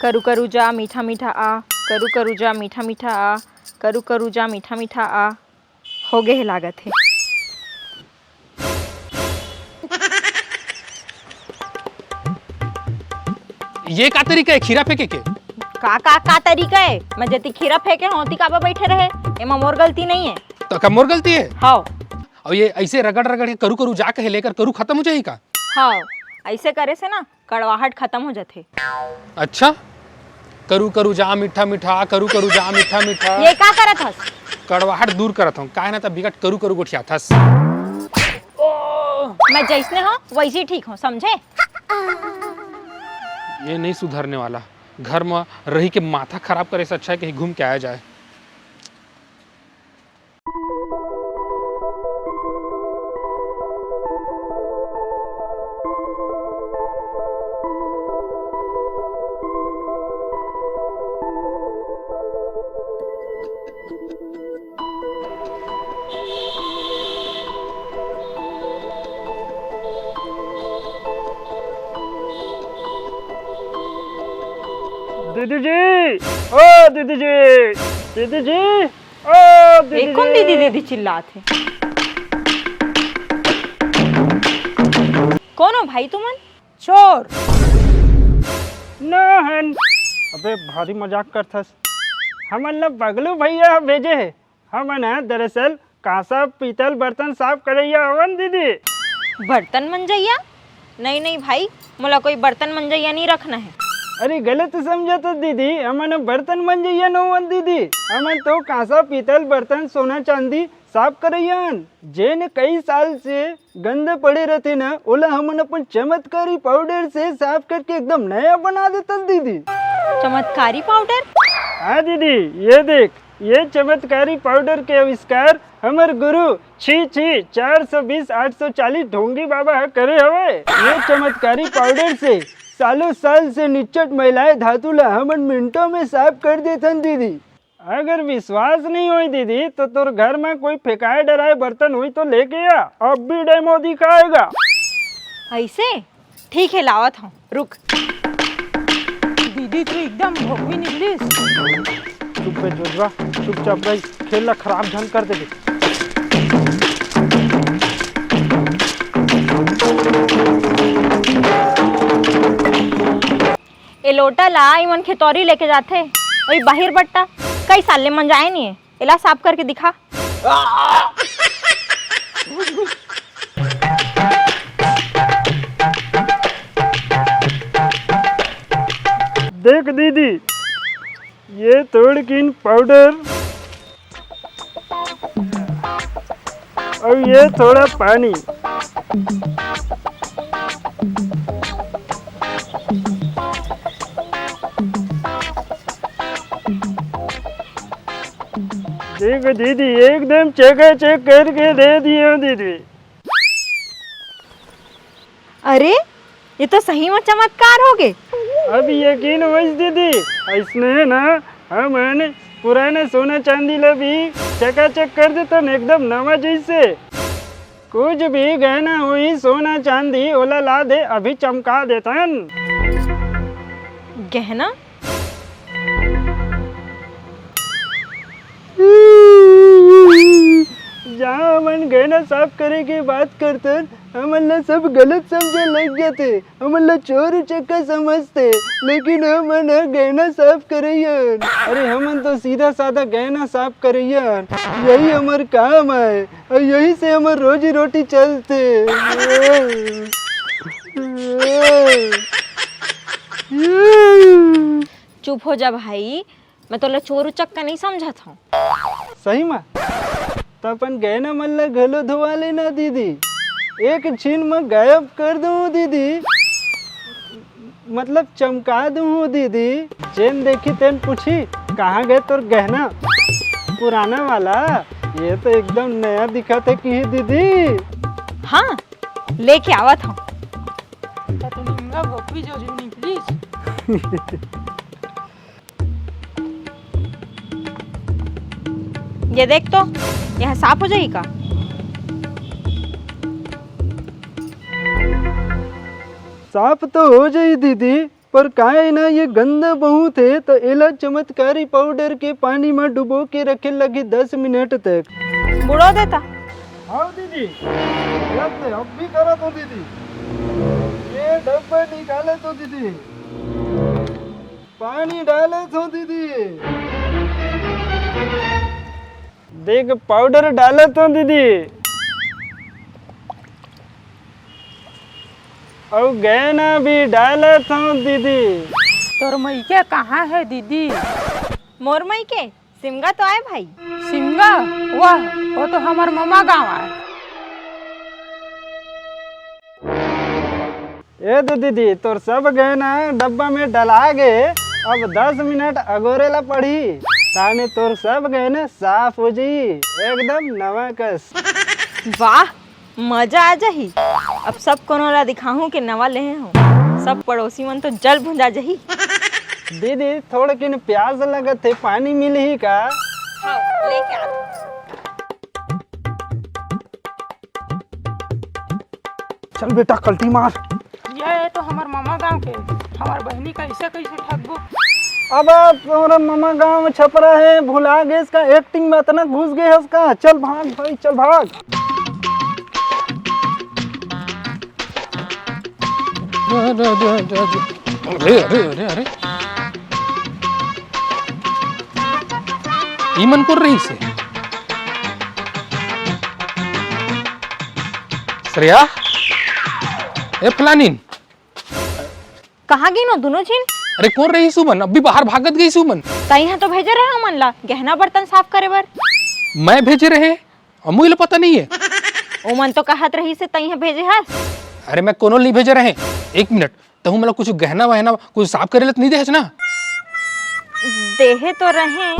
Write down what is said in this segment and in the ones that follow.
करू करू जा मीठा मीठा आ, करू करू जा मीठा मीठा आ, करू करू जा मीठा मीठा आ। हो गए लागत है। ये का तरीका है खीरा फेंके के? का तरीका है? मैं जति खीरा फेंके होती काबा बैठे रहे, एमा मोर गलती नहीं है। तो क्या मोर गलती है? हाँ। और ये ऐसे रगड़ रगड़ के करू करू जा कहे लेकर करू खत्म हो जाएगी का? हाँ, ऐसे करे से ना कड़वाहट खत्म हो जाते। अच्छा, करू करू जा मीठा मीठा, करू करू जा मीठा मीठा। ये का करत हस? कड़वाहट दूर करत हूँ, काहे ना तब बिगट करू करू गोठिया थस। मैं जैसने हो वैसे ठीक हूँ, समझे? ये नहीं सुधरने वाला। घर में रही के माथा खराब करे से अच्छा है कहीं घूम के आया जाए। दीदी जी, ओ दीदी जी, दीदी जी, ओ दीदी जी। कौन दीदी दीदी चिल्लाते? कौन हो भाई तुमन? चोर नहन। अबे भारी मजाक करथस। हमन ला बगलू भैया भेजे है। हमन है दरअसल कांसा पीतल बर्तन साफ करैया हवन दीदी। बर्तन मंजैया? नहीं नहीं भाई, मोला कोई बर्तन मंजैया नहीं रखना है। अरे गलत समझा तो दीदी, हमन बर्तन मंजैया नवन दीदी। हमन तो कांसा पीतल बर्तन सोना चांदी साफ करैयन। जेन कई साल से गंदे पड़े रहते ना, ओला हमन अपन चमत्कारी पाउडर से साफ करके एकदम नया बना देते दीदी। चमत्कारी पाउडर? हाँ दीदी, ये देख, ये चमत्कारी पाउडर के आविष्कार हमारे गुरु छी 420 840 ढोंगी बाबा करे हवे। ये चमत्कारी पाउडर से सालों साल से निचट महिलाएं धातु ला हमन मिनटों में साफ कर देथन दीदी। अगर विश्वास नहीं हुई दीदी तो तोर घर में कोई फेंकाए डराए बर्तन हुई तो लेके आ, अब भी डेमो दिखाएगा। ऐसे? ठीक है, लावत हूँ, रुक। दीदी तू एकदम भोगी निकलिस। चुप पे जोजवा, चुपचाप रही, खेल खराब झन कर देगी। ए लोटा ला इमन खेतौरी लेके जाते वही बाहिर बट्टा कई साल ले मंजाए नहीं है, एला साफ करके दिखा। देख दीदी, ये तोड़किन पाउडर और ये थोड़ा पानी। देखो दीदी, एकदम चेक करके दे दिए हो दीदी। अरे ये तो सही में चमत्कार हो गए। अब यकीन होइस दीदी, ऐसने ना हमन पुराने सोना चांदी ला भी चकाचक कर देतन एकदम नवा जैसे। कुछ भी गहना हुई सोना चांदी ओला ला दे, अभी चमका देतन। गहना? जहाँ हमन गहना साफ करे की बात करतन, हमन ला सब गलत समझे लग जाते। हमन ला चोर चक्का समझते, लेकिन हमन गहना साफ करैयन। अरे हमन तो सीधा साधा गहना साफ करैयन, यही हमार काम है और यही से हमार रोजी रोटी चलते। चुप हो जा भाई, मैं तो चोर चक्का नहीं समझा था। सही में तो अपन गहना मन ला घलो धोवा लेना दीदी, एक छीन में गायब कर दूँ दीदी, मतलब चमका दूँ दीदी। जेन देखी तेन पूछी कहाँ गए तोर गहना पुराना वाला, ये तो एकदम नया दिखा था कि दीदी। हाँ, लेके आवा था। तू निम्गा भोगी जो निकलिस। ये देख तो, यह साफ हो जाएगा। साफ तो हो जाई दीदी, पर काहे ना ये गंदा बहुत है तो एला चमत्कारी पाउडर के पानी में डुबो के रखे लगी 10 मिनट तक। बुड़ो देता। हाँ दीदी, अब भी करा तो दीदी। ये डब्बा निकाले तो दीदी, पानी डाले तो दीदी, देख पाउडर डाले तो दीदी, और गहना भी डाले तो दीदी। तोर मैके कहाँ है दीदी? मोर मई के सिमगा तो आए भाई। सिमगा? वाह, वो तो हमार मामा गाँव है। ये तो दीदी तोर सब गहना डब्बा में डला गए, अब 10 मिनट अगोरेला पड़ी ताने तोर सब गहने साफ हो जाई, एकदम नवा कस। वाह, मजा आ जाही। अब सब कोनो ला दिखाऊं कि नवा ले हूँ। सब पड़ोसी मन तो जल भुंजा जही। दीदी थोड़ा किन प्यास लगत है, पानी मिली का? हाँ, लेके आ। चल बेटा कल्टी मार। ये तो हमार मामा गाँव के, हमार बहनी कैसे कैसे ठगबो। अब तुम्हारा मामा गांव में छपरा है, भुला गए इसका, एक्टिंग में इतना घुस गए है इसका। चल भाग भाई, चल भाग। अरे अरे अरे अरे ईमन कर रही से श्रेया ए फलानीन कहाँ गई नो दोनों झिन? अरे कौन रही सुमन? अभी बाहर भागत गई सुमन। तई तो भेजे रहे हमन ला गहना बर्तन साफ करे बर। मैं भेजे रहे अमुल पता नहीं है। ओमन तो कहत रही से तई भेजे हस। अरे मैं कोनो नहीं भेजे रहे। एक मिनट तो मतलब कुछ गहना वहना कुछ साफ करे नहीं दे ना? देहे तो रहे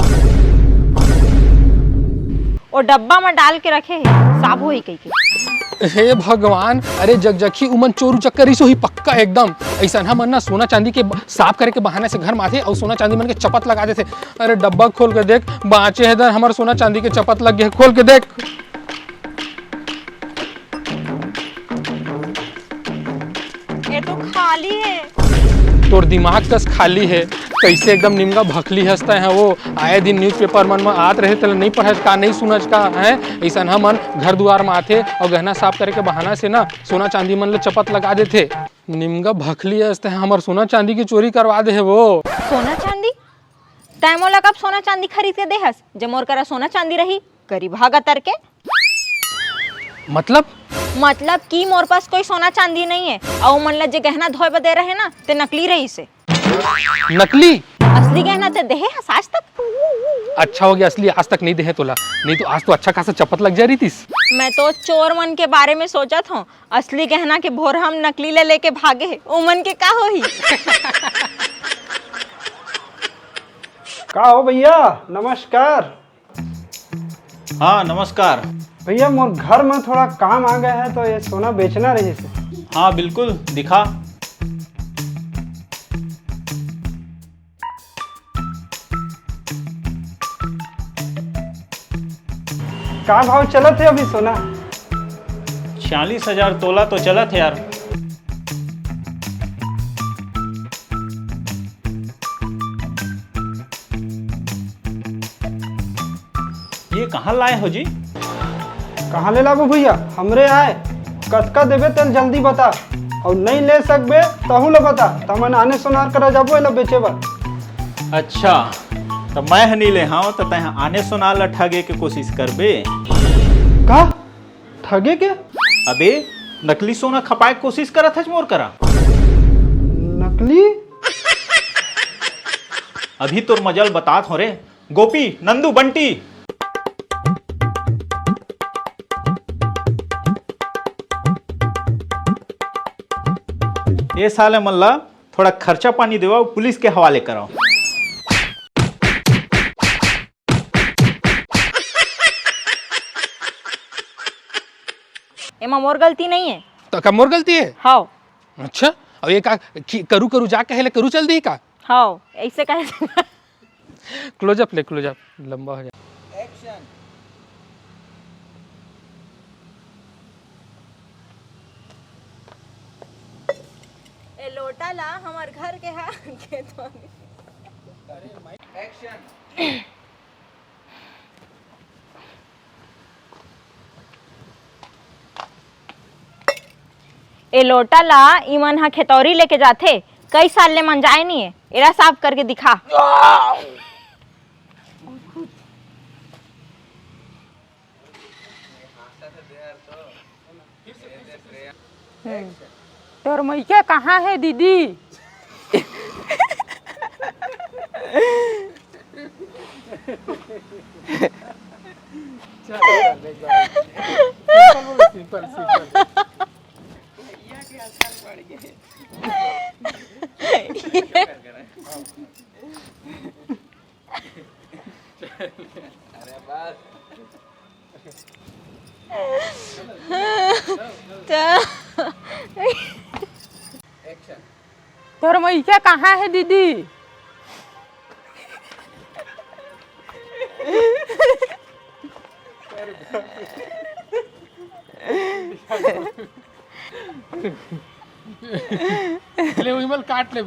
और डब्बा में डाल के रखे है, साफ हो ही कही के। हे भगवान, अरे जगजखी उमन चोरू चक्कर ही पक्का एकदम ऐसा हम ना सोना चांदी के साफ करे के बहाने से घर माथे और सोना चांदी मन के चपत लगा देते। अरे डब्बा खोल के देख, बाँचे है इधर हमारे सोना चांदी के चपत लग गए, खोल के देख। ये तो खाली है। तोर दिमाग कस खाली है, कैसे एकदम निमगा भखली हंसता है। वो आए दिन न्यूज़पेपर मन में आत रहे तो नहीं पढ़े का नहीं सुनज का है। ऐसा हमन घर द्वार में आते और गहना साफ करे के बहाना से ना सोना चांदी मन ले चपत लगा देते। निमगा भखली हंसता है, हमार सोना चांदी की चोरी करवा दे है वो। सोना चांदी? तै मोला कब सोना चांदी खरीद के देहस? जब मोर करा सोना चांदी रही करी भागा तर के। मतलब कि मोर पास कोई सोना चांदी नहीं है और मन ला जे गहना धोए बदे रहे ना ते नकली रही से। नकली? असली गहना ते देहे हस आज तक। अच्छा हो गया असली आज तक नहीं दे तोला, नहीं तो आज तो अच्छा खासा चपत लग जा रही थी। मैं तो चोर मन के बारे में सोचत हूँ, असली गहना के भोर हम नकली ले लेके भागे, उमन के का होही। का हो भैया, नमस्कार। हाँ नमस्कार। भैया मोर घर में थोड़ा काम आ गया है तो ये सोना बेचना रही से। हाँ बिल्कुल, दिखा। का भाव चला थे अभी सोना? 46,000 तोला तो चला थे यार। ये कहाँ लाए हो जी? कहाँ ले लाबो भैया, हमरे आए। कतका देबे तेल जल्दी बता, और नहीं ले सकबे तहु ले बता, तमन आने सोनार करा जाबो एला बेचे बर। अच्छा तो मैं नहीं ले हाँ तो तह आने सोना ला ठगे के कोशिश करबे का? ठगे के? अबे नकली सोना खपाए के कोशिश करत है मोर करा। नकली? अभी तोर मजल बतात हो रे। गोपी, नंदू, बंटी, ये साले मल्ला थोड़ा खर्चा पानी देवा पुलिस के हवाले कराओ। एमा मोर गलती नहीं है। तो का मोर गलती है? हाँ अच्छा अब ये का करू करू जाके हेले करू चल दी का? हाँ ऐसे कहे। क्लोजअप ले, क्लोजअप लंबा हो जाए। ए लोटा लोटा ला हमार घर के हा के तो ए लोटा ला इमन हा खेतौरी लेके जाथे कई साल ले मन जाए नहीं है एरा साफ करके दिखा। तोर मैके कहाँ है दीदी? सिंपल सिंपल तोर मैके कहाँ है दीदी? ले वही मल काट ले।